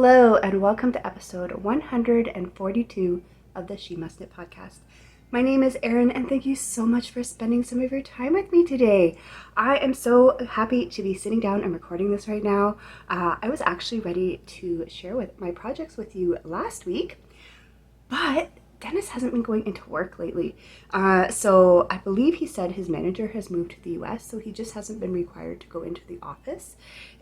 Hello, and welcome to episode 142 of the She Must Knit podcast. My name is Erin, and thank you so much for spending some of your time with me today. I am so happy to be sitting down and recording this right now. I was actually ready to share with my projects with you last week, but Dennis hasn't been going into work lately. So I believe he said his manager has moved to the US, so he just hasn't been required to go into the office.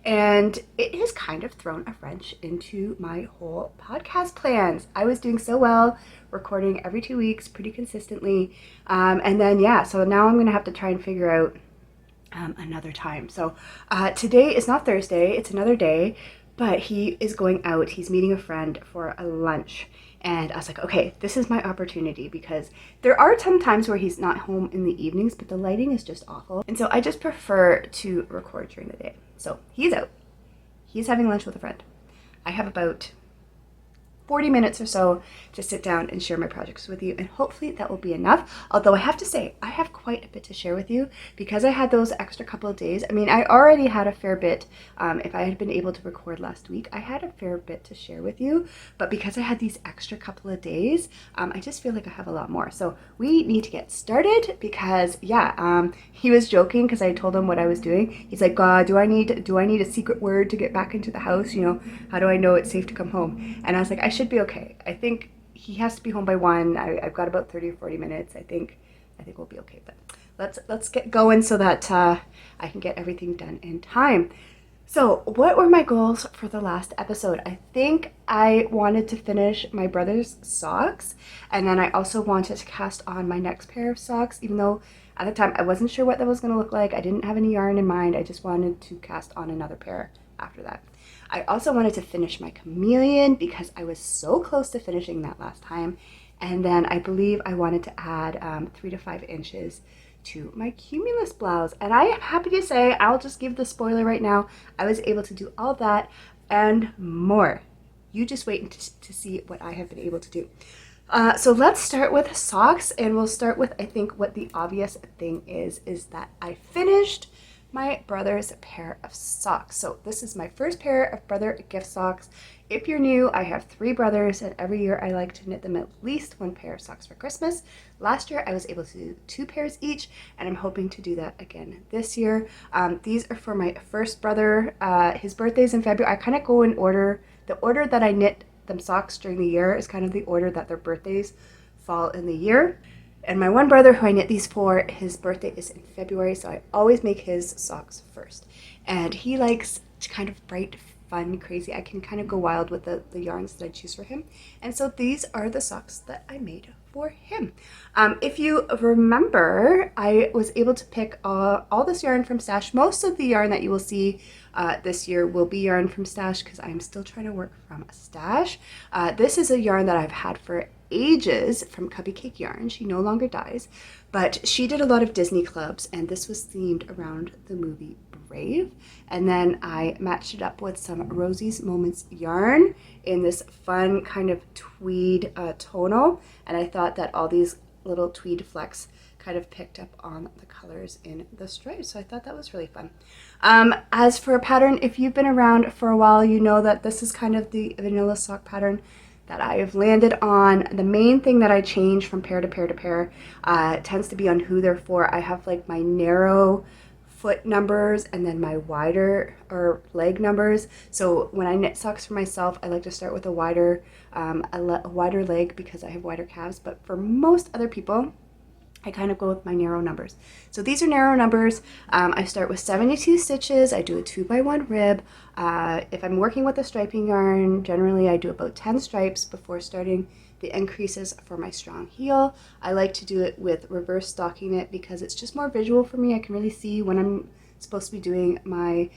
And it has kind of thrown a wrench into my whole podcast plans. I was doing so well, recording every 2 weeks pretty consistently. So now I'm going to have to try and figure out another time. So today is not Thursday, it's another day, but he is going out. He's meeting a friend for a lunch. And I was like, okay, this is my opportunity, because there are some times where he's not home in the evenings, but the lighting is just awful. And so I just prefer to record during the day. So he's out. He's having lunch with a friend. I have about 40 minutes or so to sit down and share my projects with you, and hopefully that will be enough. Although I have to say, I have quite a bit to share with you because I had those extra couple of days. I mean, I already had a fair bit. If I had been able to record last week, I had a fair bit to share with you, but because I had these extra couple of days, I just feel like I have a lot more. So we need to get started because he was joking because I told him what I was doing. He's like, do I need a secret word to get back into the house? You know, how do I know it's safe to come home? And I was like, I should be okay. I think he has to be home by 1. I've got about 30 or 40 minutes. I think we'll be okay. But let's get going so that I can get everything done in time. So what were my goals for the last episode? I think I wanted to finish my brother's socks, and then I also wanted to cast on my next pair of socks, even though at the time I wasn't sure what that was going to look like. I didn't have any yarn in mind. I just wanted to cast on another pair after that. I also wanted to finish my Chameleon because I was so close to finishing that last time. And then I believe I wanted to add 3 to 5 inches to my Cumulus blouse. And I am happy to say, I'll just give the spoiler right now, I was able to do all that and more. You just wait to see what I have been able to do. So let's start with socks, and we'll start with, I think, what the obvious thing is that I finished my brother's pair of socks. So this is my first pair of brother gift socks. If you're new, I have 3 brothers, and every year I like to knit them at least 1 pair of socks for Christmas. Last year I was able to do 2 pairs each, and I'm hoping to do that again this year. These are for my first brother. His birthday's in February. I kind of go in order. The order that I knit them socks during the year is kind of the order that their birthdays fall in the year. And my one brother who I knit these for, his birthday is in February, so I always make his socks first. And he likes kind of bright, fun, crazy. I can kind of go wild with the yarns that I choose for him. And so these are the socks that I made for him. If you remember, I was able to pick all this yarn from Stash. Most of the yarn that you will see this year will be yarn from Stash because I'm still trying to work from a stash. This is a yarn that I've had for ages from Cubby Cake Yarn. She no longer dyes, but she did a lot of Disney clubs, and this was themed around the movie Brave. And then I matched it up with some Rosie's Moments yarn in this fun kind of tweed tonal, and I thought that all these little tweed flecks kind of picked up on the colors in the stripes, so I thought that was really fun. As for a pattern, if you've been around for a while, you know that this is kind of the vanilla sock pattern that I have landed on. The main thing that I change from pair to pair to pair tends to be on who they're for. I have like my narrow foot numbers and then my wider or leg numbers. So when I knit socks for myself, I like to start with a wider leg because I have wider calves. But for most other people, I kind of go with my narrow numbers. So these are narrow numbers. I start with 72 stitches. I do a 2x1 rib. If I'm working with a striping yarn, generally I do about 10 stripes before starting the increases for my strong heel. I like to do it with reverse stocking knit because it's just more visual for me. I can really see when I'm supposed to be doing my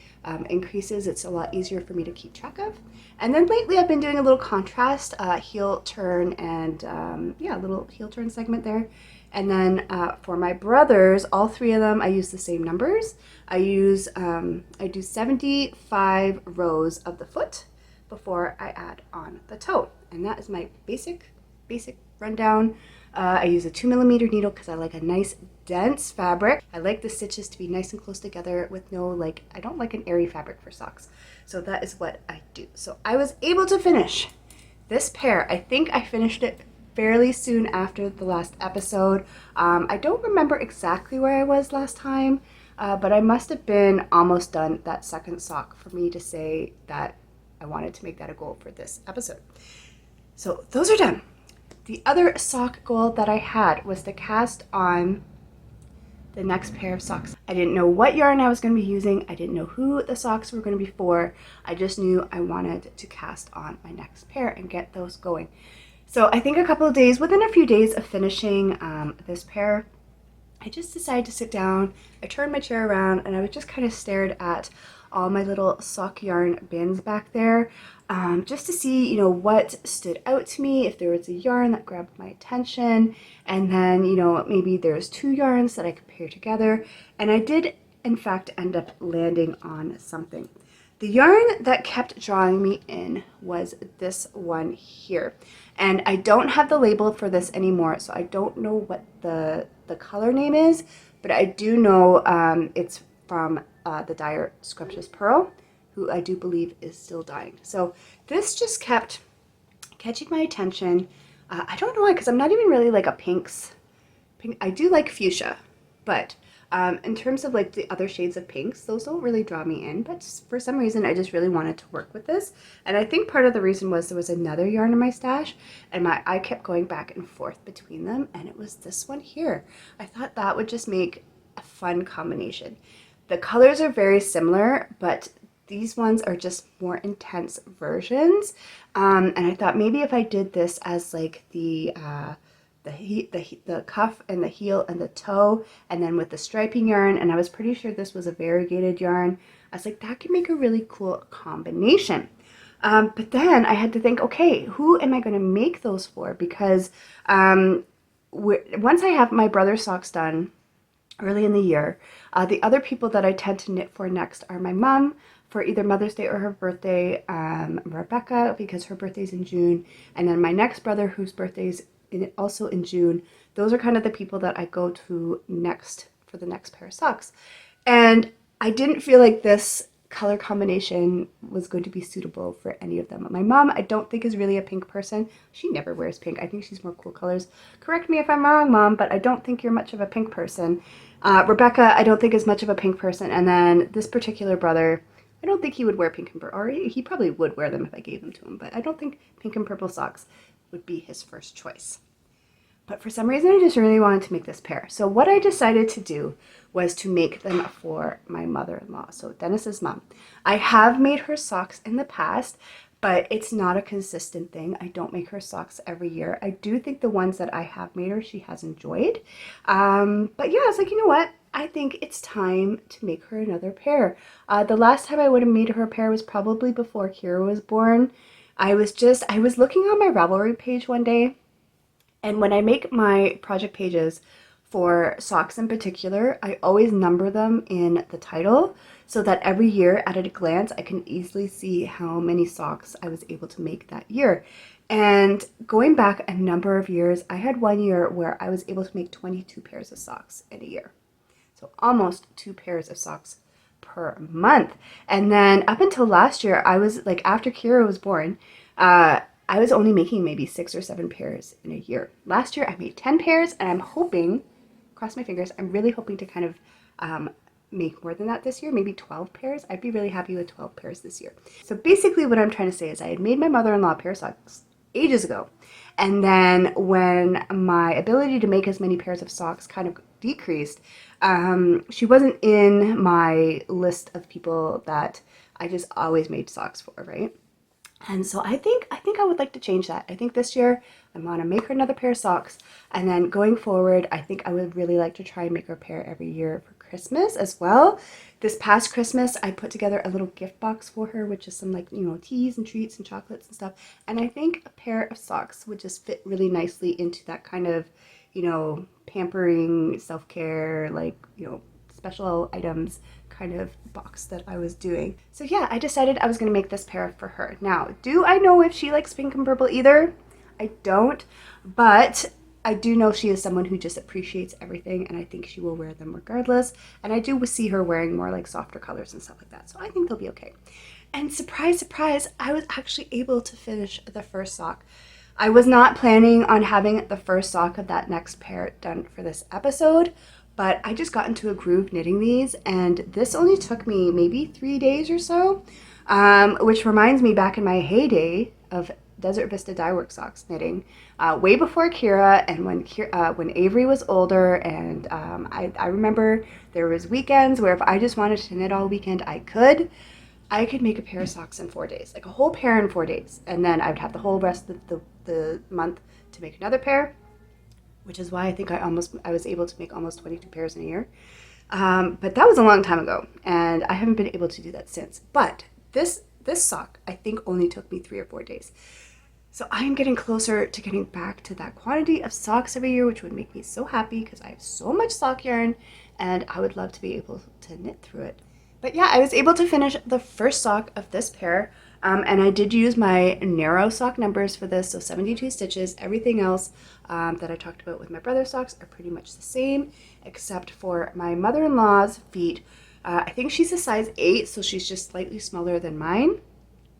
increases. It's a lot easier for me to keep track of. And then lately I've been doing a little contrast heel turn and a little heel turn segment there. And then for my brothers, all 3 of them, I use the same numbers. I do 75 rows of the foot before I add on the toe. And that is my basic rundown. I use a 2mm needle because I like a nice dense fabric. I like the stitches to be nice and close together with no like, I don't like an airy fabric for socks. So that is what I do. So I was able to finish this pair. I think I finished it fairly soon after the last episode. I don't remember exactly where I was last time, but I must have been almost done that second sock for me to say that I wanted to make that a goal for this episode. So those are done. The other sock goal that I had was to cast on the next pair of socks. I didn't know what yarn I was going to be using. I didn't know who the socks were going to be for. I just knew I wanted to cast on my next pair and get those going. So I think within a few days of finishing this pair, I just decided to sit down. I turned my chair around and I was just kind of stared at all my little sock yarn bins back there, just to see, you know, what stood out to me, if there was a yarn that grabbed my attention, and then, you know, maybe there's two yarns that I could pair together. And I did, in fact, end up landing on something. The yarn that kept drawing me in was this one here. And I don't have the label for this anymore, so I don't know what the color name is, but I do know it's from the dyer Scrumptious Pearl, who I do believe is still dyeing. So this just kept catching my attention. I don't know why, because I'm not even really like a pink. I do like fuchsia, but in terms of like the other shades of pinks, those don't really draw me in, but for some reason I just really wanted to work with this. And I think part of the reason was there was another yarn in my stash and I kept going back and forth between them, and it was this one here. I thought that would just make a fun combination. The colors are very similar, but these ones are just more intense versions. And I thought maybe if I did this as like the cuff and the heel and the toe, and then with the striping yarn, and I was pretty sure this was a variegated yarn, I was like, that could make a really cool combination. But then I had to think, okay, who am I going to make those for? Because once I have my brother's socks done early in the year, the other people that I tend to knit for next are my mom for either Mother's Day or her birthday, Rebecca, because her birthday's in June, and then my next brother whose birthday's also in June. Those are kind of the people that I go to next for the next pair of socks. And I didn't feel like this color combination was going to be suitable for any of them. My mom, I don't think, is really a pink person. She never wears pink. I think she's more cool colors. Correct me if I'm wrong, Mom, but I don't think you're much of a pink person. Rebecca, I don't think is much of a pink person. And then this particular brother, I don't think he would wear pink and purple, or he probably would wear them if I gave them to him, but I don't think pink and purple socks would be his first choice. But for some reason, I just really wanted to make this pair. So what I decided to do was to make them for my mother-in-law, so Dennis's mom. I have made her socks in the past, but it's not a consistent thing. I don't make her socks every year. I do think the ones that I have made her, she has enjoyed. But yeah, I was like, you know what? I think it's time to make her another pair. The last time I would have made her a pair was probably before Kira was born. I was looking on my Ravelry page one day, and when I make my project pages for socks in particular, I always number them in the title so that every year at a glance I can easily see how many socks I was able to make that year. And going back a number of years, I had one year where I was able to make 22 pairs of socks in a year. So almost 2 pairs of socks per month. And then up until last year, I was like, after Kira was born, I was only making maybe 6 or 7 pairs in a year. Last year I made 10 pairs, and I'm hoping, cross my fingers, I'm really hoping to kind of make more than that this year, maybe 12 pairs. I'd be really happy with 12 pairs this year. So basically what I'm trying to say is I had made my mother-in-law a pair of socks ages ago. And then when my ability to make as many pairs of socks kind of decreased, she wasn't in my list of people that I just always made socks for, right? And so I think I would like to change that. I think this year I want to make her another pair of socks, and then going forward, I think I would really like to try and make her a pair every year for Christmas as well. This past Christmas, I put together a little gift box for her, which is some, like, you know, teas and treats and chocolates and stuff. And I think a pair of socks would just fit really nicely into that kind of, you know, pampering, self-care, like, you know, special items kind of box that I was doing. So yeah, I decided I was going to make this pair for her. Now, do I know if she likes pink and purple either? I don't, but I do know she is someone who just appreciates everything, and I think she will wear them regardless. And I do see her wearing more like softer colors and stuff like that, so I think they'll be okay. And surprise, surprise, I was actually able to finish the first sock. I was not planning on having the first sock of that next pair done for this episode, but I just got into a groove knitting these, and this only took me maybe 3 days or so, which reminds me back in my heyday of Desert Vista Dyeworks socks knitting, way before Kira, and when Avery was older, and I remember there was weekends where if I just wanted to knit all weekend, I could make a pair of socks in 4 days, like a whole pair in 4 days, and then I'd have the whole rest of the month to make another pair, which is why I think I was able to make almost 22 pairs in a year. But that was a long time ago, and I haven't been able to do that since. But this sock, I think, only took me 3 or 4 days. So I am getting closer to getting back to that quantity of socks every year, which would make me so happy because I have so much sock yarn, and I would love to be able to knit through it. But yeah, I was able to finish the first sock of this pair, and I did use my narrow sock numbers for this, so 72 stitches. Everything else that I talked about with my brother's socks are pretty much the same, except for my mother-in-law's feet. I think she's a size 8, so she's just slightly smaller than mine.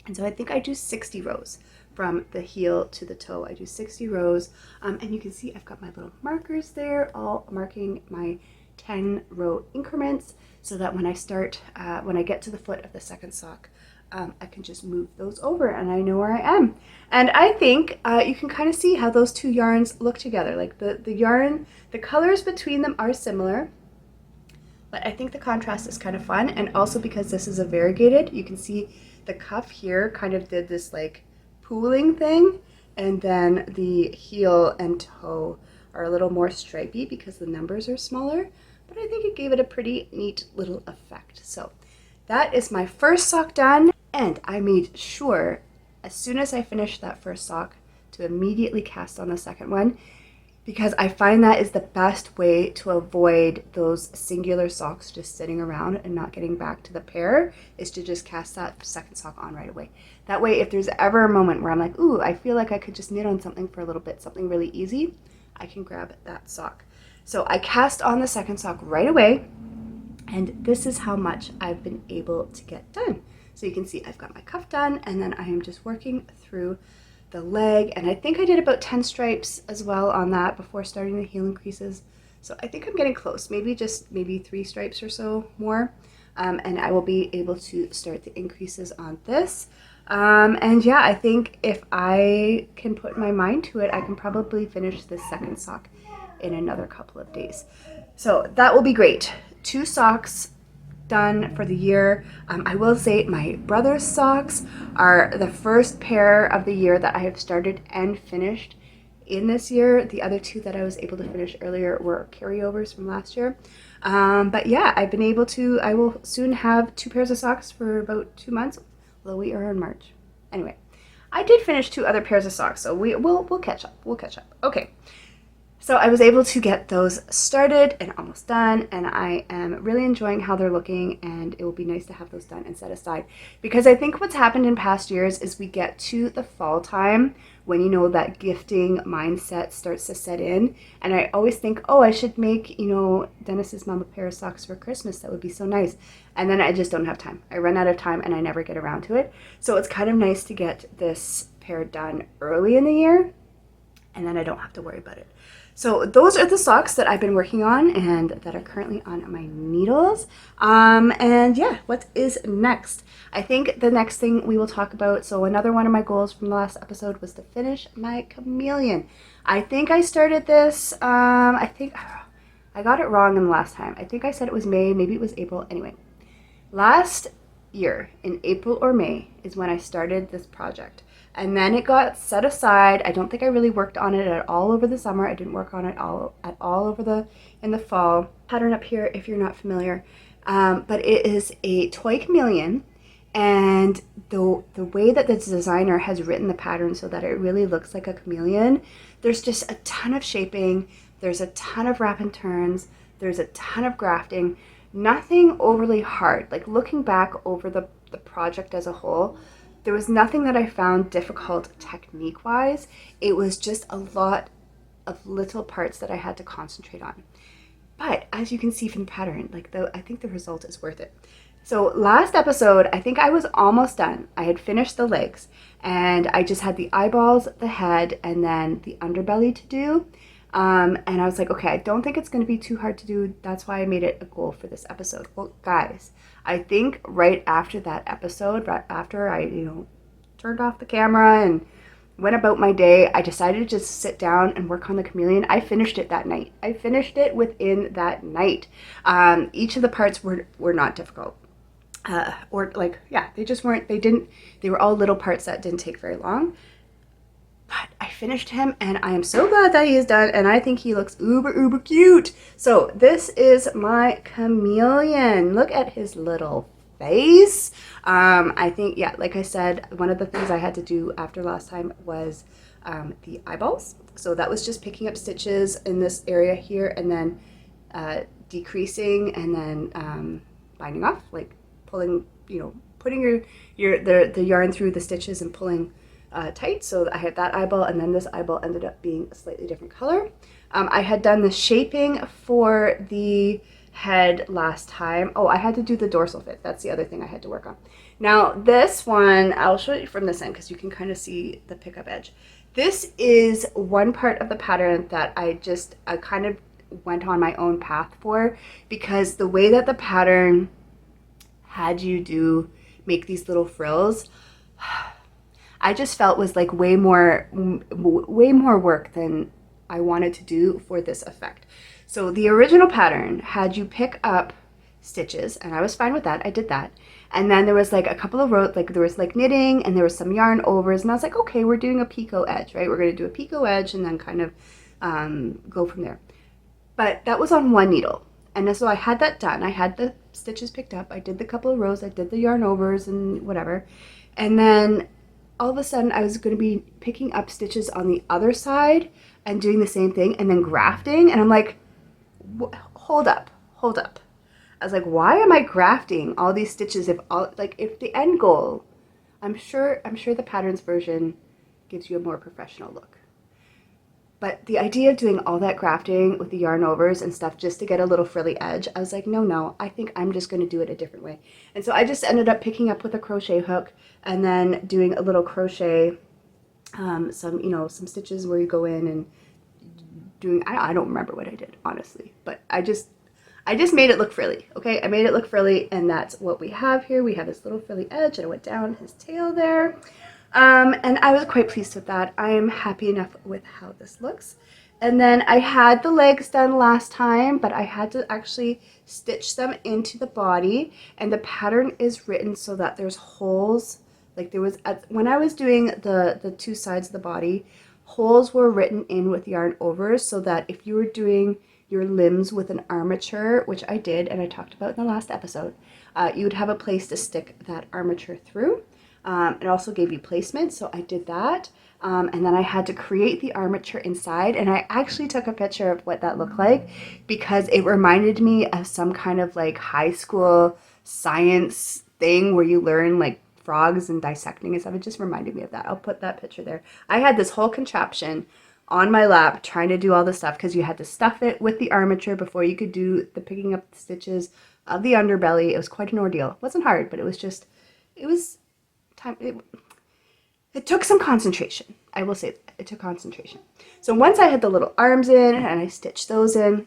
And so I think I do 60 rows from the heel to the toe. I do 60 rows, and you can see I've got my little markers there, all marking my 10 row increments, so that when I get to the foot of the second sock, I can just move those over and I know where I am. And I think you can kind of see how those two yarns look together. Like the yarn, the colors between them are similar, but I think the contrast is kind of fun. And also because this is a variegated, you can see the cuff here kind of did this like pooling thing, and then the heel and toe are a little more stripy because the numbers are smaller, but I think it gave it a pretty neat little effect. So that is my first sock done, and I made sure as soon as I finished that first sock to immediately cast on the second one, because I find that is the best way to avoid those singular socks just sitting around and not getting back to the pair, is to just cast that second sock on right away. That way, if there's ever a moment where I'm like, ooh, I feel like I could just knit on something for a little bit, something really easy, I can grab that sock. So I cast on the second sock right away, and this is how much I've been able to get done. So you can see I've got my cuff done, and then I am just working through the leg, and I think I did about 10 stripes as well on that before starting the heel increases. So I think I'm getting close, maybe 3 stripes or so more, and I will be able to start the increases on this. And yeah, I think if I can put my mind to it, I can probably finish this second sock in another couple of days. So that will be great. 2 socks done for the year. I will say my brother's socks are the first pair of the year that I have started and finished in this year. The other 2 that I was able to finish earlier were carryovers from last year. But yeah, I will soon have 2 pairs of socks for about 2 months, although we are in March. Anyway, I did finish 2 other pairs of socks, so we'll catch up. We'll catch up. Okay. So I was able to get those started and almost done, and I am really enjoying how they're looking, and it will be nice to have those done and set aside, because I think what's happened in past years is we get to the fall time when, you know, that gifting mindset starts to set in, and I always think, oh, I should make, you know, Dennis's mom a pair of socks for Christmas. That would be so nice. And then I just don't have time. I run out of time and I never get around to it. So it's kind of nice to get this pair done early in the year, and then I don't have to worry about it. So those are the socks that I've been working on and that are currently on my needles. And yeah, what is next? I think the next thing we will talk about, so another one of my goals from the last episode was to finish my Chameleon. I think I started this, I think I got it wrong in the last time. I think I said it was May, maybe it was April. Anyway, last year in April or May is when I started this project. And then it got set aside. I don't think I really worked on it at all over the summer. I didn't work on it at all over in the fall. Pattern up here, if you're not familiar. But it is a toy chameleon. And the way that the designer has written the pattern so that it really looks like a chameleon, there's just a ton of shaping. There's a ton of wrap and turns. There's a ton of grafting. Nothing overly hard. Like looking back over the project as a whole, there was nothing that I found difficult technique-wise. It was just a lot of little parts that I had to concentrate on. But as you can see from the pattern, like I think the result is worth it. So last episode, I think I was almost done. I had finished the legs and I just had the eyeballs, the head, and then the underbelly to do. And I was like, okay, I don't think it's going to be too hard to do. That's why I made it a goal for this episode. Well, guys, I think right after that episode, right after I, turned off the camera and went about my day, I decided to just sit down and work on the chameleon. I finished it that night. I finished it within that night. Each of the parts were not difficult. They just weren't, they were all little parts that didn't take very long. But I finished him and I am so glad that he is done, and I think he looks uber cute. So this is my chameleon. Look at his little face. I think, yeah, like I said, one of the things I had to do after last time was the eyeballs. So that was just picking up stitches in this area here and then decreasing and then binding off, like pulling, putting the yarn through the stitches and pulling tight. So I had that eyeball, and then this eyeball ended up being a slightly different color. I had done the shaping for the head last time. Oh, I had to do the dorsal fit. That's the other thing I had to work on. Now this one, I'll show you from this end because you can kind of see the pickup edge. This is one part of the pattern that I kind of went on my own path for, because the way that the pattern had you make these little frills, I just felt was like way more work than I wanted to do for this effect. So the original pattern had you pick up stitches, and I was fine with that. I did that. And then there was like a couple of rows, like there was like knitting and there was some yarn overs, and I was like, okay, we're doing a picot edge, right? We're going to do a picot edge and then kind of go from there. But that was on one needle. And so I had that done. I had the stitches picked up. I did the couple of rows. I did the yarn overs and whatever. And then all of a sudden I was going to be picking up stitches on the other side and doing the same thing and then grafting. And I'm like, hold up. I was like, why am I grafting all these stitches if the end goal, I'm sure the patterns version gives you a more professional look. But the idea of doing all that grafting with the yarn overs and stuff just to get a little frilly edge, I was like, no, I think I'm just going to do it a different way. And so I just ended up picking up with a crochet hook and then doing a little crochet, some stitches where you go in and doing, I don't remember what I did, honestly, but I just made it look frilly, okay? I made it look frilly, and that's what we have here. We have this little frilly edge, and I went down his tail there. And I was quite pleased with that. I am happy enough with how this looks. And then I had the legs done last time, but I had to actually stitch them into the body, and the pattern is written so that there's holes. Like there was, when I was doing the two sides of the body, holes were written in with yarn over so that if you were doing your limbs with an armature, which I did and I talked about in the last episode, you would have a place to stick that armature through. It also gave you placement, so I did that. And then I had to create the armature inside, and I actually took a picture of what that looked like because it reminded me of some kind of like high school science thing where you learn like frogs and dissecting and stuff. It just reminded me of that. I'll put that picture there. I had this whole contraption on my lap trying to do all this stuff because you had to stuff it with the armature before you could do the picking up the stitches of the underbelly. It was quite an ordeal. It wasn't hard, but it was time. It took some concentration. I will say that. It took concentration. So once I had the little arms in and I stitched those in,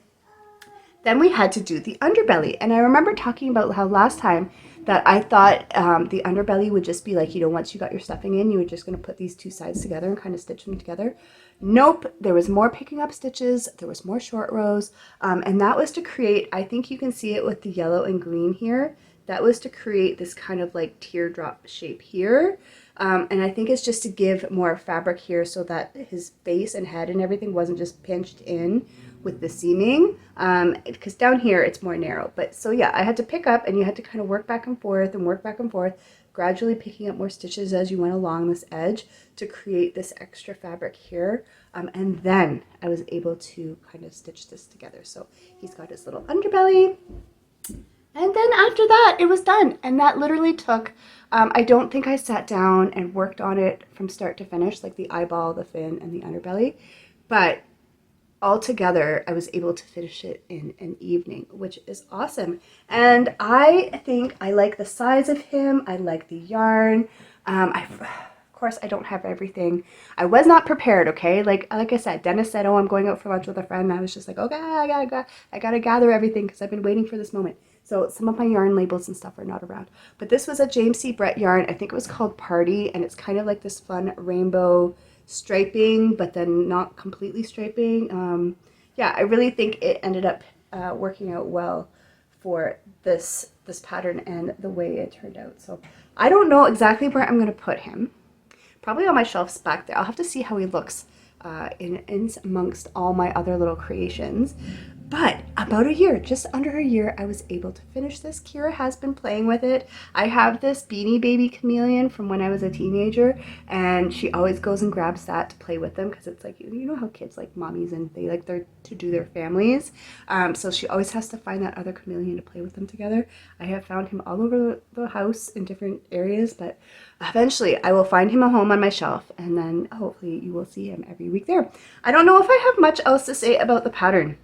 then we had to do the underbelly. And I remember talking about how last time that I thought the underbelly would just be like, once you got your stuffing in, you were just going to put these two sides together and kind of stitch them together. Nope. There was more picking up stitches. There was more short rows. And that was to create, I think you can see it with the yellow and green here. That was to create this kind of like teardrop shape here. And I think it's just to give more fabric here so that his face and head and everything wasn't just pinched in with the seaming. Because down here it's more narrow. But so yeah, I had to pick up and you had to kind of work back and forth, gradually picking up more stitches as you went along this edge to create this extra fabric here. And then I was able to kind of stitch this together. So he's got his little underbelly. And then after that, it was done. And that literally took, I don't think I sat down and worked on it from start to finish, like the eyeball, the fin, and the underbelly. But altogether, I was able to finish it in an evening, which is awesome. And I think I like the size of him. I like the yarn. Of course, I don't have everything. I was not prepared, okay? Like I said, Dennis said, oh, I'm going out for lunch with a friend. And I was just like, okay, I gotta gather everything because I've been waiting for this moment. So some of my yarn labels and stuff are not around. But this was a James C. Brett yarn. I think it was called Party, and it's kind of like this fun rainbow striping, but then not completely striping. Yeah, I really think it ended up working out well for this pattern and the way it turned out. So I don't know exactly where I'm going to put him. Probably on my shelves back there. I'll have to see how he looks in amongst all my other little creations. But about a year, just under a year, I was able to finish this. Kira has been playing with it. I have this Beanie Baby Chameleon from when I was a teenager, and she always goes and grabs that to play with them because it's like, you know how kids like mommies and they like to do their families. So she always has to find that other chameleon to play with them together. I have found him all over the house in different areas, but eventually I will find him a home on my shelf, and then hopefully you will see him every week there. I don't know if I have much else to say about the pattern.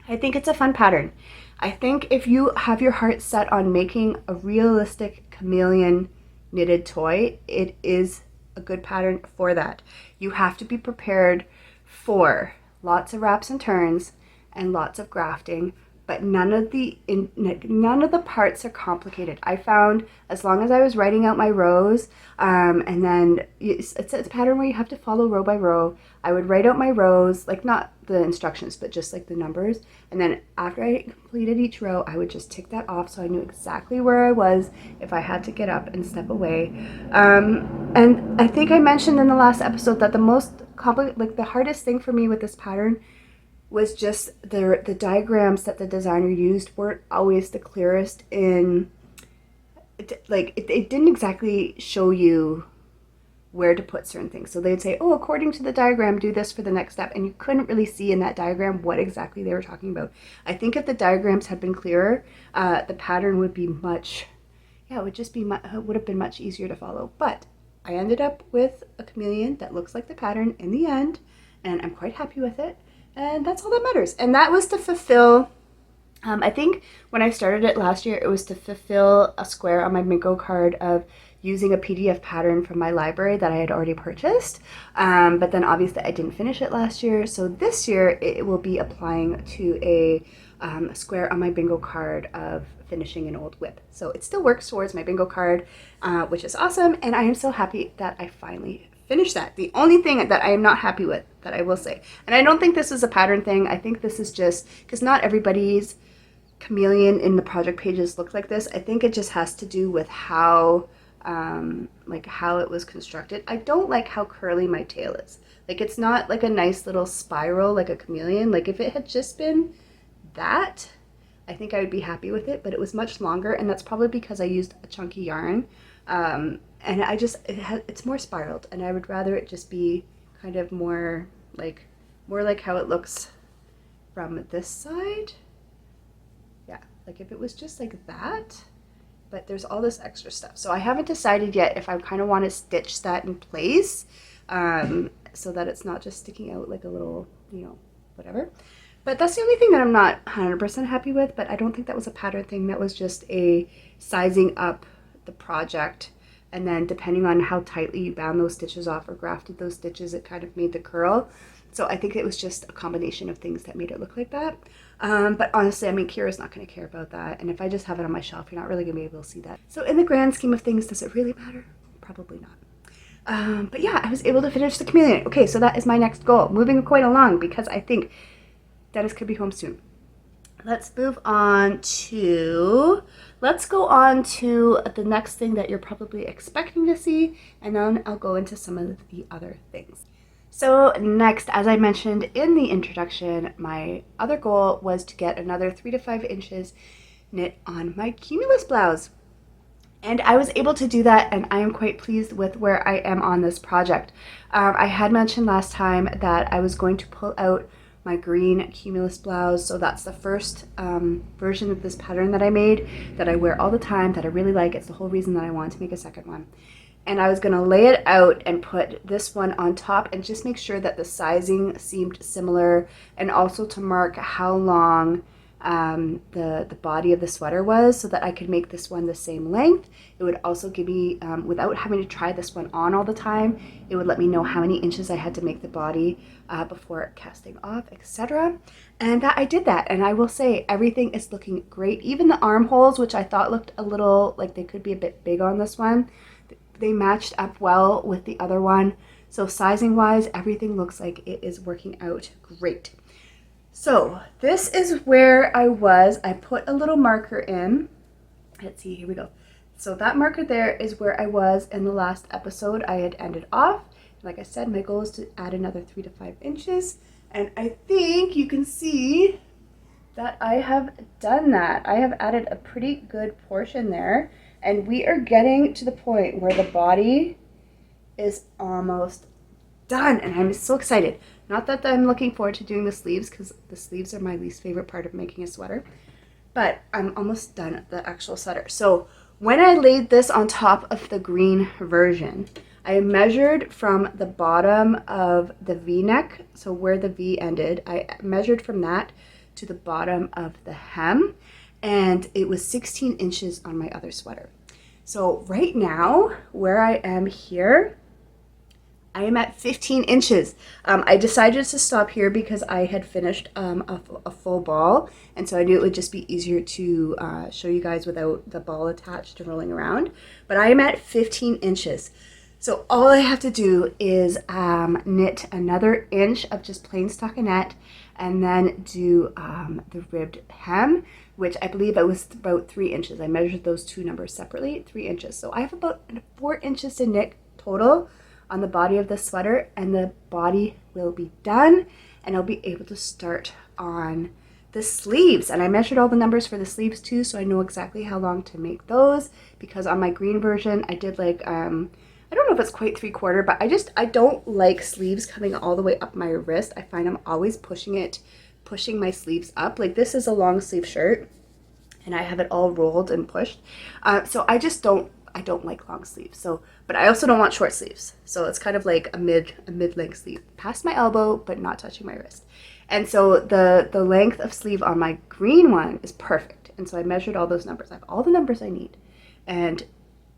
I think it's a fun pattern. I think if you have your heart set on making a realistic chameleon knitted toy, it is a good pattern for that. You have to be prepared for lots of wraps and turns and lots of grafting, but none of the parts are complicated. I found as long as I was writing out my rows, and then it's a pattern where you have to follow row by row. I would write out my rows, like not the instructions, but just like the numbers. And then after I completed each row, I would just tick that off so I knew exactly where I was if I had to get up and step away. And I think I mentioned in the last episode that the hardest thing for me with this pattern was just the diagrams that the designer used weren't always the clearest in, like, it didn't exactly show you where to put certain things. So they'd say, oh, according to the diagram, do this for the next step. And you couldn't really see in that diagram what exactly they were talking about. I think if the diagrams had been clearer, the pattern would be would have been much easier to follow. But I ended up with a chameleon that looks like the pattern in the end, and I'm quite happy with it. And that's all that matters. And that was to fulfill, I think when I started it last year, it was to fulfill a square on my bingo card of using a PDF pattern from my library that I had already purchased. But then obviously I didn't finish it last year. So this year it will be applying to a square on my bingo card of finishing an old whip. So it still works towards my bingo card, which is awesome. And I am so happy that I finally finished that. The only thing that I am not happy with, that I will say, and I don't think this is a pattern thing. I think this is just because not everybody's chameleon in the project pages look like this. I think it just has to do with how how it was constructed. I don't like how curly my tail is. Like, it's not like a nice little spiral like a chameleon. Like, if it had just been that, I think I would be happy with it, but it was much longer, and that's probably because I used a chunky yarn. And it's more spiraled, and I would rather it just be kind of more like how it looks from this side. Yeah, like if it was just like that, but there's all this extra stuff. So I haven't decided yet if I kind of want to stitch that in place, so that it's not just sticking out like a little, whatever. But that's the only thing that I'm not 100% happy with, but I don't think that was a pattern thing. That was just a sizing up the project, and then depending on how tightly you bound those stitches off or grafted those stitches, it kind of made the curl. So I think it was just a combination of things that made it look like that. But honestly, I mean, Kira's not going to care about that. And if I just have it on my shelf, you're not really going to be able to see that. So in the grand scheme of things, does it really matter? Probably not. But yeah, I was able to finish the chameleon. Okay, so that is my next goal. Moving quite along because I think Dennis could be home soon. Let's go on to the next thing that you're probably expecting to see, and then I'll go into some of the other things. So next, as I mentioned in the introduction, my other goal was to get another 3 to 5 inches knit on my Cumulus blouse. And I was able to do that, and I am quite pleased with where I am on this project. I had mentioned last time that I was going to pull out my green Cumulus blouse. So that's the first version of this pattern that I made that I wear all the time, that I really like. It's the whole reason that I wanted to make a second one. And I was going to lay it out and put this one on top and just make sure that the sizing seemed similar, and also to mark how long the body of the sweater was, so that I could make this one the same length. It would also give me, without having to try this one on all the time, it would let me know how many inches I had to make the body before casting off, etc. And that I did that, and I will say everything is looking great. Even the armholes, which I thought looked a little like they could be a bit big on this one, they matched up well with the other one. So sizing wise, everything looks like it is working out great. So this is where I was. I put a little marker in. Let's see, here we go. So that marker there is where I was in the last episode. I had ended off. Like I said, my goal is to add another 3 to 5 inches. And I think you can see that I have done that. I have added a pretty good portion there. And we are getting to the point where the body is almost done. And I'm so excited. Not that I'm looking forward to doing the sleeves, because the sleeves are my least favorite part of making a sweater. But I'm almost done at the actual sweater. So when I laid this on top of the green version, I measured from the bottom of the V-neck, so where the V ended, I measured from that to the bottom of the hem, and it was 16 inches on my other sweater. So right now, where I am here, I am at 15 inches. I decided to stop here because I had finished a full ball, and so I knew it would just be easier to show you guys without the ball attached and rolling around. But I am at 15 inches. So all I have to do is knit another inch of just plain stockinette, and then do the ribbed hem, which I believe it was about 3 inches. I measured those two numbers separately, 3 inches. So I have about 4 inches to knit total on the body of this sweater, and the body will be done, and I'll be able to start on the sleeves. And I measured all the numbers for the sleeves too, so I know exactly how long to make those, because on my green version I did like I don't know if it's quite 3/4, but I don't like sleeves coming all the way up my wrist. I find I'm always pushing my sleeves up. Like this is a long sleeve shirt and I have it all rolled and pushed. So I don't like long sleeves. So, but I also don't want short sleeves. So it's kind of like a mid-length sleeve, past my elbow, but not touching my wrist. And so the length of sleeve on my green one is perfect. And so I measured all those numbers. I have all the numbers I need. And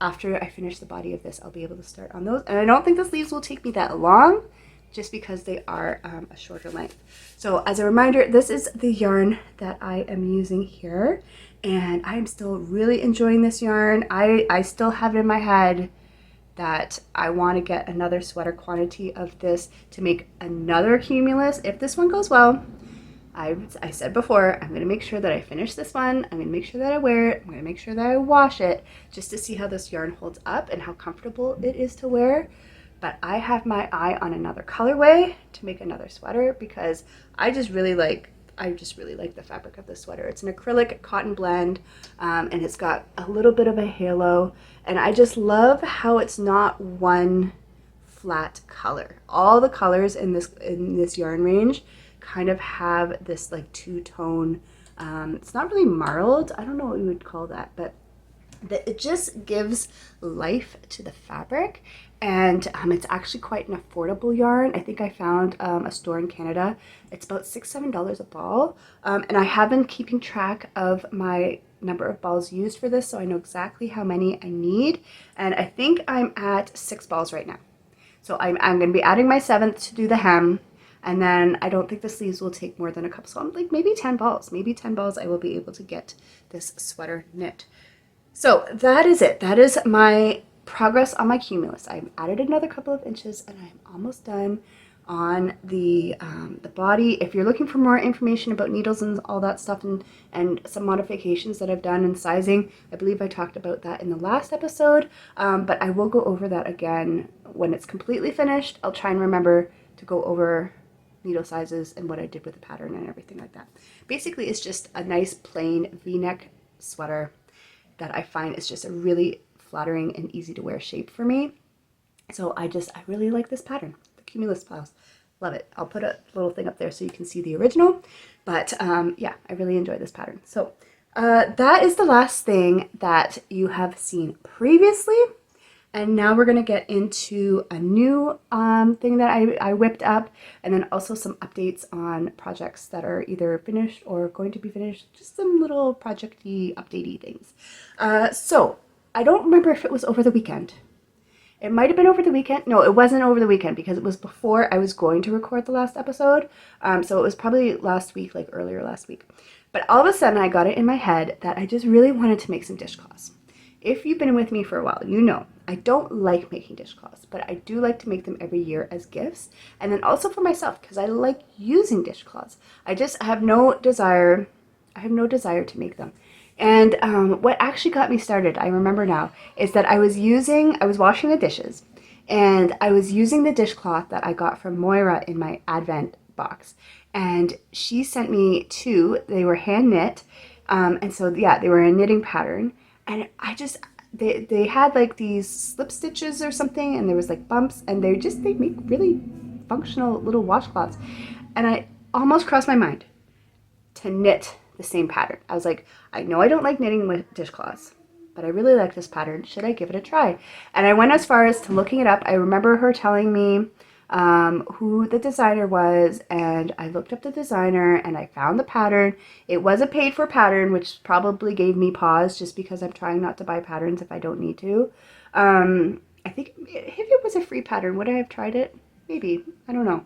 after I finish the body of this, I'll be able to start on those. And I don't think the sleeves will take me that long, just because they are a shorter length. So as a reminder, this is the yarn that I am using here, and I am still really enjoying this yarn. I still have it in my head that I want to get another sweater quantity of this to make another Cumulus. If this one goes well, I said before, I'm going to make sure that I finish this one. I'm going to make sure that I wear it. I'm going to make sure that I wash it, just to see how this yarn holds up and how comfortable it is to wear. But I have my eye on another colorway to make another sweater, because I just really like the fabric of this sweater. It's an acrylic cotton blend, and it's got a little bit of a halo, and I just love how it's not one flat color. All the colors in this yarn range kind of have this like two-tone, it's not really marled, I don't know what you would call that, but it just gives life to the fabric. And it's actually quite an affordable yarn. I think I found a store in Canada. It's about $6-7 a ball, and I have been keeping track of my number of balls used for this, so I know exactly how many I need, and I think I'm at 6 balls right now. So I'm going to be adding my 7th to do the hem. And then I don't think the sleeves will take more than a couple, so I'm like maybe 10 balls. Maybe 10 balls I will be able to get this sweater knit. So that is it. That is my progress on my Cumulus. I've added another couple of inches and I'm almost done on the body. If you're looking for more information about needles and all that stuff, and some modifications that I've done in sizing, I believe I talked about that in the last episode, but I will go over that again when it's completely finished. I'll try and remember to go over needle sizes and what I did with the pattern and everything like that. Basically, it's just a nice plain V-neck sweater that I find is just a really flattering and easy to wear shape for me. So I really like this pattern, the Cumulus blouse. love it. I'll put a little thing up there so you can see the original. But yeah, I really enjoy this pattern. So that is the last thing that you have seen previously. And now we're going to get into a new thing that I whipped up, and then also some updates on projects that are either finished or going to be finished, just some little project-y, updatey things. So I don't remember if it was over the weekend. It might have been over the weekend. No, it wasn't over the weekend because it was before I was going to record the last episode. So it was probably last week, like earlier last week. But all of a sudden I got it in my head that I just really wanted to make some dishcloths. If you've been with me for a while, you know I don't like making dishcloths, but I do like to make them every year as gifts, and then also for myself because I like using dishcloths. I have no desire. I have no desire to make them. And what actually got me started, I remember now, is that I was washing the dishes, and I was using the dishcloth that I got from Moira in my Advent box, and she sent me two. They were hand knit, and so yeah, they were a knitting pattern. And they had like these slip stitches or something, and there was like bumps, and they make really functional little washcloths. And I almost crossed my mind to knit the same pattern. I was like, I know I don't like knitting with dishcloths, but I really like this pattern. Should I give it a try? And I went as far as to looking it up. I remember her telling me who the designer was, and I looked up the designer and I found the pattern. It was a paid for pattern, which probably gave me pause just because I'm trying not to buy patterns if I don't need to. I think if it was a free pattern, would I have tried it? Maybe. I don't know.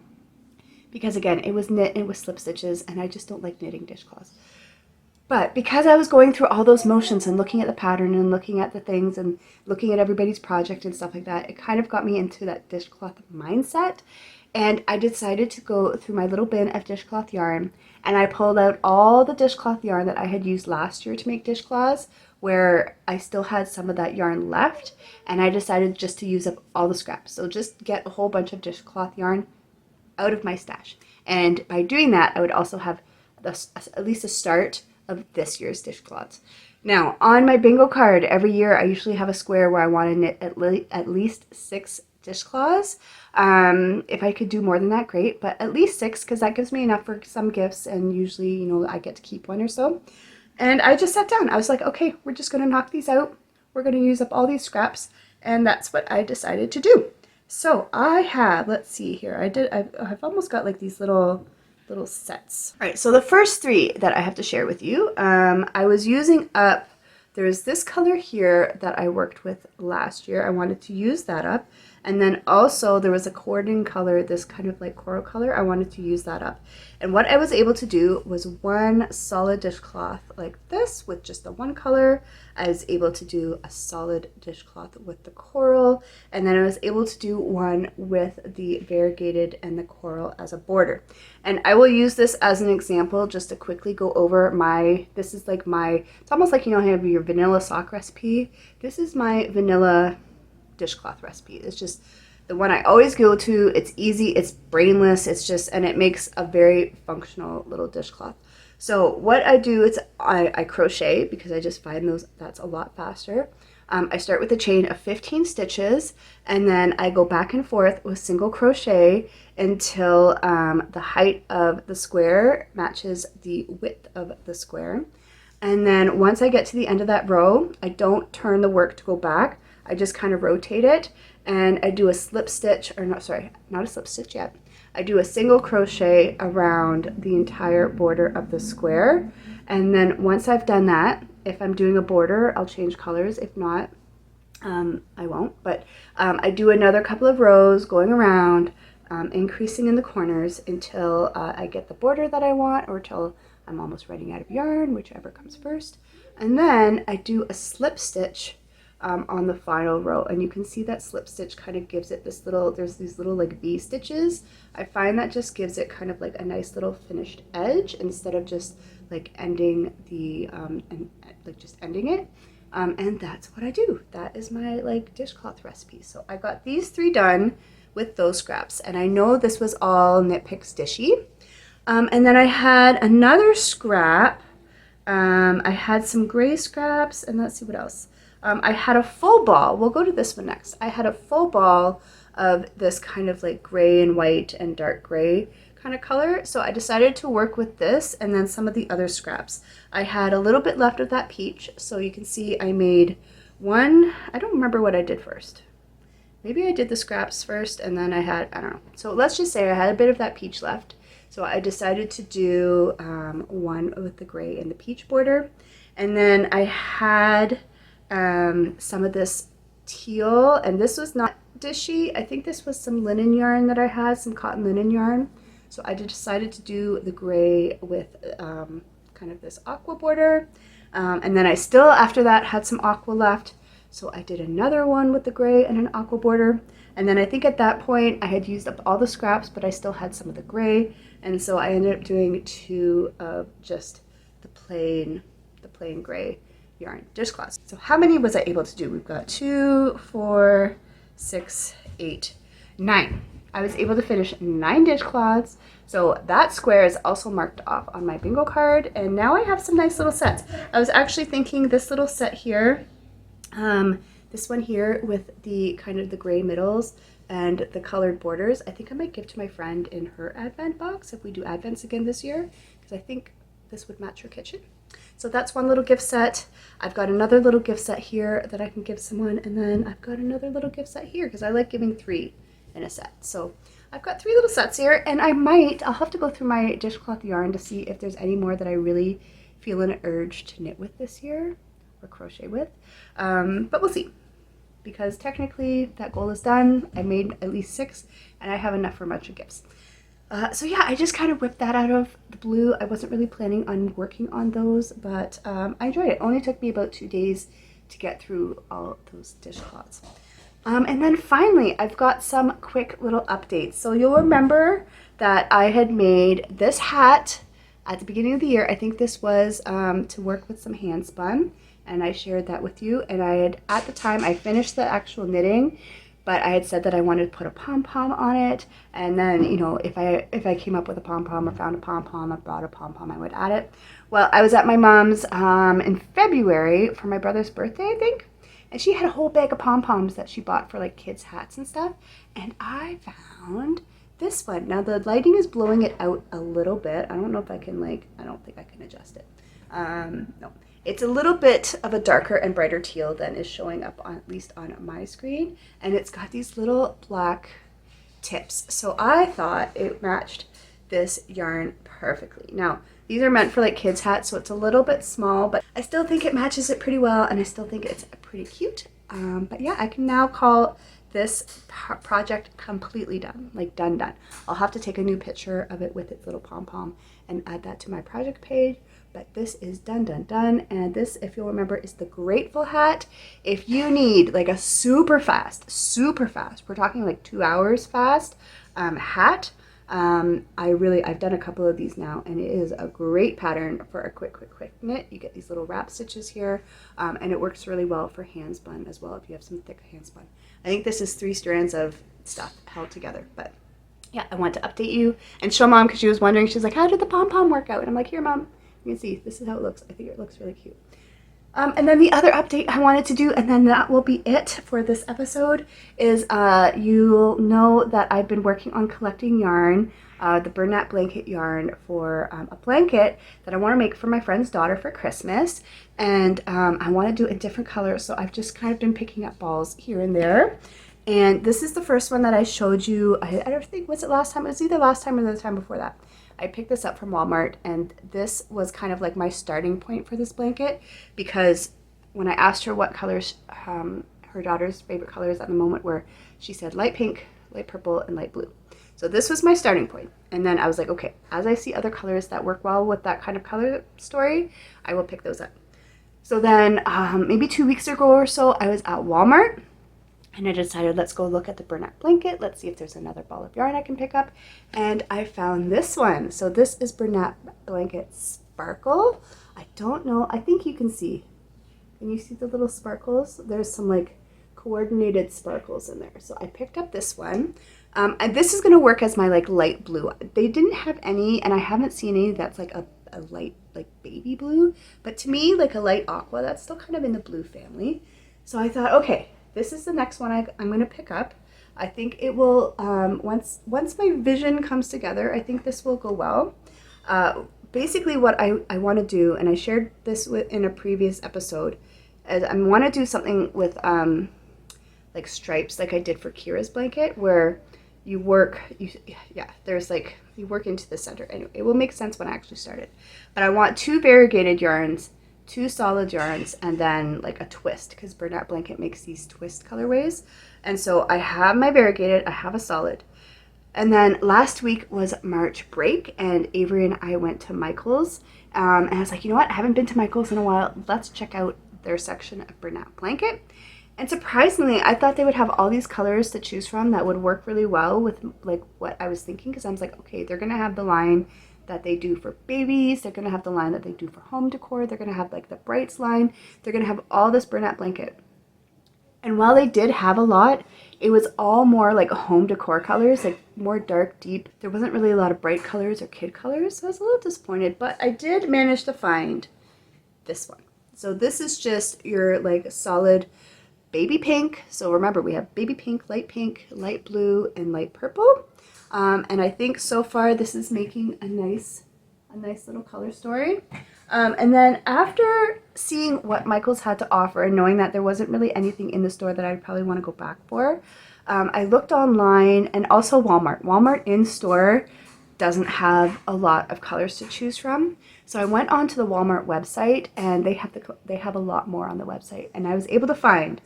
Because again, it was knit and with slip stitches, and I just don't like knitting dishcloths. But because I was going through all those motions and looking at the pattern and looking at the things and looking at everybody's project and stuff like that, it kind of got me into that dishcloth mindset. And I decided to go through my little bin of dishcloth yarn, and I pulled out all the dishcloth yarn that I had used last year to make dishcloths, where I still had some of that yarn left, and I decided just to use up all the scraps. So just get a whole bunch of dishcloth yarn out of my stash. And by doing that, I would also have at least a start of this year's dishcloths. Now, on my bingo card, every year I usually have a square where I want to knit at least 6 dishcloths. If I could do more than that, great, but at least 6, because that gives me enough for some gifts, and usually, you know, I get to keep one or so. And I just sat down. I was like, okay, we're just going to knock these out. We're going to use up all these scraps, and that's what I decided to do. So I have, let's see here, I've almost got like these little sets. All right, so the first 3 that I have to share with you, I was using up, there's this color here that I worked with last year. I wanted to use that up. And then also there was a coordinating color, this kind of like coral color. I wanted to use that up. And what I was able to do was one solid dishcloth like this with just the one color. I was able to do a solid dishcloth with the coral. And then I was able to do one with the variegated and the coral as a border. And I will use this as an example just to quickly go over this is like it's almost like, you know, you have your vanilla sock recipe. This is my vanilla dishcloth recipe. It's just the one I always go to. It's easy, it's brainless, and it makes a very functional little dishcloth. So what I do is I crochet, because I just find that's a lot faster. I start with a chain of 15 stitches, and then I go back and forth with single crochet until the height of the square matches the width of the square. And then once I get to the end of that row, I don't turn the work to go back. I just kind of rotate it, and I do a slip stitch, or not a slip stitch yet. I do a single crochet around the entire border of the square. And then once I've done that, if I'm doing a border, I'll change colors. If not, I won't. But I do another couple of rows going around, increasing in the corners until I get the border that I want, or till I'm almost running out of yarn, whichever comes first. And then I do a slip stitch on the final row, and you can see that slip stitch kind of gives it this little, there's these little like V stitches. I find that just gives it kind of like a nice little finished edge, instead of just like ending the ending it. And that's what I do. That is my like dishcloth recipe. So I got these 3 done with those scraps, and I know this was all Knit Picks Dishy. And then I had another scrap. I had some gray scraps, and let's see what else. I had a full ball. We'll go to this one next. I had a full ball of this kind of like gray and white and dark gray kind of color. So I decided to work with this and then some of the other scraps. I had a little bit left of that peach, so you can see I made one. I don't remember what I did first. Maybe I did the scraps first and then I don't know. So let's just say I had a bit of that peach left. So I decided to do one with the gray and the peach border. And then I had some of this teal, and this was not dishy. I think this was some linen yarn that I had, some cotton linen yarn. So I decided to do the gray with kind of this aqua border. And then I still, after that, had some aqua left. So I did another one with the gray and an aqua border. And then I think at that point I had used up all the scraps, but I still had some of the gray. And so I ended up doing two of just the plain gray yarn dishcloths. So how many was I able to do? We've got 2, 4, 6, 8, 9. I was able to finish 9 dishcloths. So that square is also marked off on my bingo card. And now I have some nice little sets. I was actually thinking this little set here, this one here with the kind of the gray middles and the colored borders, I think I might give to my friend in her advent box if we do advents again this year, because I think this would match her kitchen. So that's one little gift set. I've got another little gift set here that I can give someone, and then I've got another little gift set here because I like giving 3 in a set. So I've got 3 little sets here, and I'll have to go through my dishcloth yarn to see if there's any more that I really feel an urge to knit with this year or crochet with, but we'll see, because technically that goal is done. I made at least 6 and I have enough for a bunch of gifts. So yeah, I just kind of whipped that out of the blue. I wasn't really planning on working on those, but I enjoyed it. It only took me about 2 days to get through all those dishcloths. And then finally, I've got some quick little updates. So you'll remember that I had made this hat at the beginning of the year. I think this was to work with some hand spun, and I shared that with you. And I had, at the time, I finished the actual knitting, but I had said that I wanted to put a pom-pom on it, and then, you know, if I came up with a pom-pom or found a pom-pom or brought a pom-pom, I would add it. Well, I was at my mom's in February for my brother's birthday, I think, and she had a whole bag of pom-poms that she bought for like kids' hats and stuff, and I found this one. Now the lighting is blowing it out a little bit. I don't know if I can I don't think I can adjust it. No. It's a little bit of a darker and brighter teal than is showing up on, at least on my screen. And it's got these little black tips. So I thought it matched this yarn perfectly. Now, these are meant for like kids' hats, so it's a little bit small, but I still think it matches it pretty well, and I still think it's pretty cute. But yeah, I can now call this project completely done, like done. I'll have to take a new picture of it with its little pom-pom and add that to my project page. But this is done. And this, if you'll remember, is the Grateful hat. If you need like a super fast, we're talking like 2 hours fast hat, I've done a couple of these now, and it is a great pattern for a quick knit. You get these little wrap stitches here, and it works really well for hand spun as well if you have some thick hand spun. I think this is 3 strands of stuff held together, but yeah, I want to update you and show Mom, because she was wondering, she's like, how did the pom-pom work out? And I'm like, here, Mom, you can see this is how it looks. I think it looks really cute. And then the other update I wanted to do, and then that will be it for this episode, is you'll know that I've been working on collecting yarn, the Bernat blanket yarn, for a blanket that I want to make for my friend's daughter for Christmas. And I want to do it in different colors, so I've just kind of been picking up balls here and there. And this is the first one that I showed you. I don't think, was it last time? It was either last time or the time before that. I picked this up from Walmart, and this was kind of like my starting point for this blanket, because when I asked her what colors her daughter's favorite colors at the moment were, she said light pink, light purple, and light blue. So this was my starting point. And then I was like, okay, as I see other colors that work well with that kind of color story, I will pick those up. So then maybe 2 weeks ago or so, I was at Walmart, and I decided, let's go look at the Bernat blanket. Let's see if there's another ball of yarn I can pick up. And I found this one. So this is Bernat blanket Sparkle. I don't know. I think you can see. Can you see the little sparkles? There's some like coordinated sparkles in there. So I picked up this one. And this is going to work as my like light blue. They didn't have any, and I haven't seen any that's like a light like baby blue. But to me, like a light aqua, that's still kind of in the blue family. So I thought, okay, this is the next one I'm going to pick up. I think it will, once my vision comes together, I think this will go well. Basically what I want to do, and I shared this in a previous episode, is I want to do something with like stripes like I did for Kira's blanket, where you work, there's like, you work into the center. Anyway, it will make sense when I actually start it. But I want 2 variegated yarns, 2 solid yarns, and then like a twist, because Bernat Blanket makes these twist colorways. And so I have my variegated, I have a solid. And then last week was March break, and Avery and I went to Michael's. And I was like, you know what? I haven't been to Michael's in a while. Let's check out their section of Bernat Blanket. And surprisingly, I thought they would have all these colors to choose from that would work really well with like what I was thinking, because I was like, okay, they're going to have the line that they do for babies. They're going to have the line that they do for home decor. They're going to have like the brights line. They're going to have all this Bernat Blanket. And while they did have a lot, it was all more like home decor colors, like more dark, deep. There wasn't really a lot of bright colors or kid colors, so I was a little disappointed, but I did manage to find this one. So this is just your like solid baby pink. So remember, we have baby pink, light blue, and light purple. And I think so far this is making a nice little color story. And then after seeing what Michael's had to offer and knowing that there wasn't really anything in the store that I'd probably want to go back for, I looked online, and also Walmart. Walmart in store doesn't have a lot of colors to choose from. So I went onto the Walmart website, and they have a lot more on the website. And I was able to find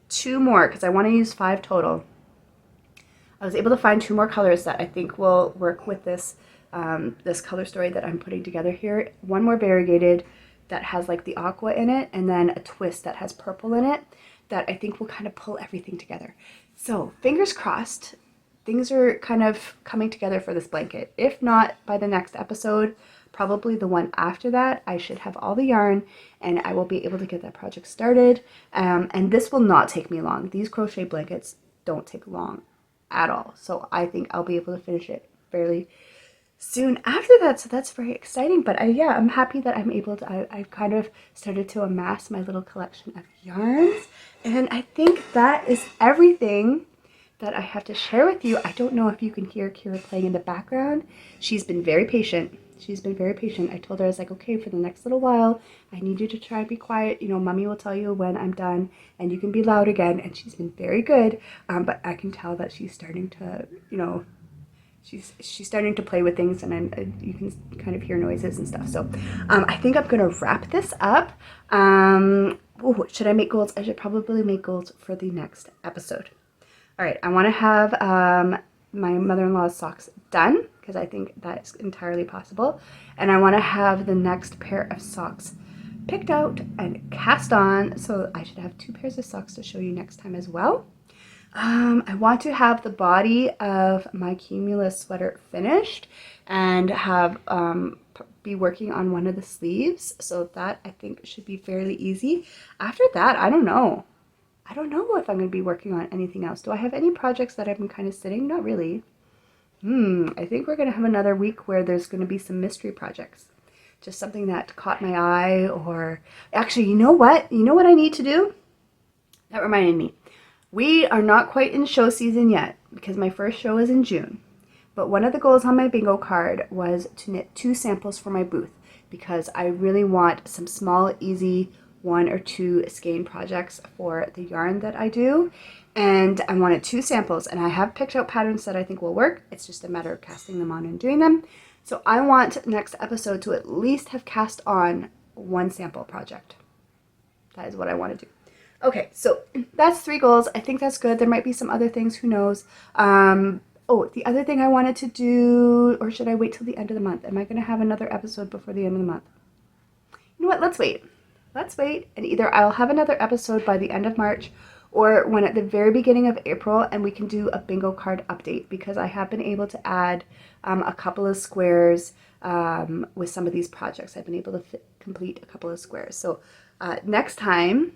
2 more, because I want to use 5 total. I was able to find 2 more colors that I think will work with this this color story that I'm putting together here. 1 more variegated that has like the aqua in it, and then a twist that has purple in it that I think will kind of pull everything together. So fingers crossed, things are kind of coming together for this blanket. If not by the next episode, probably the one after that, I should have all the yarn and I will be able to get that project started. And this will not take me long. These crochet blankets don't take long at all. So I think I'll be able to finish it fairly soon after that. So that's very exciting. But I'm happy that I'm able to, I've kind of started to amass my little collection of yarns. And I think that is everything that I have to share with you. I don't know if you can hear Kira playing in the background. She's been very patient. She's been very patient. I told her, I was like, okay, for the next little while, I need you to try and be quiet. You know, mommy will tell you when I'm done and you can be loud again. And she's been very good. But I can tell that she's starting to, you know, she's starting to play with things, and you can kind of hear noises and stuff. So I think I'm going to wrap this up. Should I make goals? I should probably make goals for the next episode. All right, I want to have my mother-in-law's socks done, because I think that's entirely possible. And I want to have the next pair of socks picked out and cast on. So I should have 2 pairs of socks to show you next time as well. I want to have the body of my Cumulus sweater finished and have be working on one of the sleeves. So that I think should be fairly easy. After that, I don't know. I don't know if I'm going to be working on anything else. Do I have any projects that I've been kind of sitting? Not really. I think we're going to have another week where there's going to be some mystery projects. Just something that caught my eye, or actually, you know what? You know what I need to do? That reminded me. We are not quite in show season yet, because my first show is in June. But one of the goals on my bingo card was to knit 2 samples for my booth, because I really want some small, easy 1 or 2 skein projects for the yarn that I do. And I wanted 2 samples, and I have picked out patterns that I think will work. It's just a matter of casting them on and doing them. So I want next episode to at least have cast on 1 sample project. That is what I want to do. Okay, so that's 3 goals. I think that's good. There might be some other things, who knows. The other thing I wanted to do, or should I wait till the end of the month? Am I going to have another episode before the end of the month? You know what? Let's wait. Let's wait, and either I'll have another episode by the end of March, or when at the very beginning of April, and we can do a bingo card update, because I have been able to add a couple of squares with some of these projects. I've been able to complete a couple of squares. So next time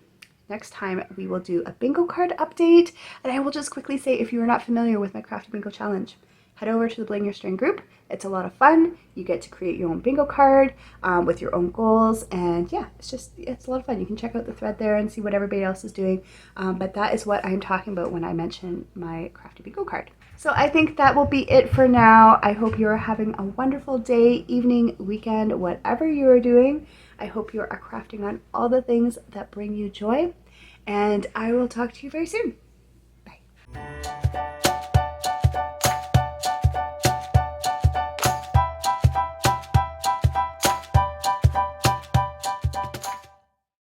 we will do a bingo card update, and I will just quickly say, if you are not familiar with my Crafty Bingo Challenge, head over to the Bling Your String group. It's a lot of fun. You get to create your own bingo card with your own goals, and yeah, it's a lot of fun. You can check out the thread there and see what everybody else is doing, but that is what I'm talking about when I mention my Crafty bingo card. So I think that will be it for now. I hope you're having a wonderful day, evening, weekend, whatever you are doing. I hope you are crafting on all the things that bring you joy, and I will talk to you very soon. Bye.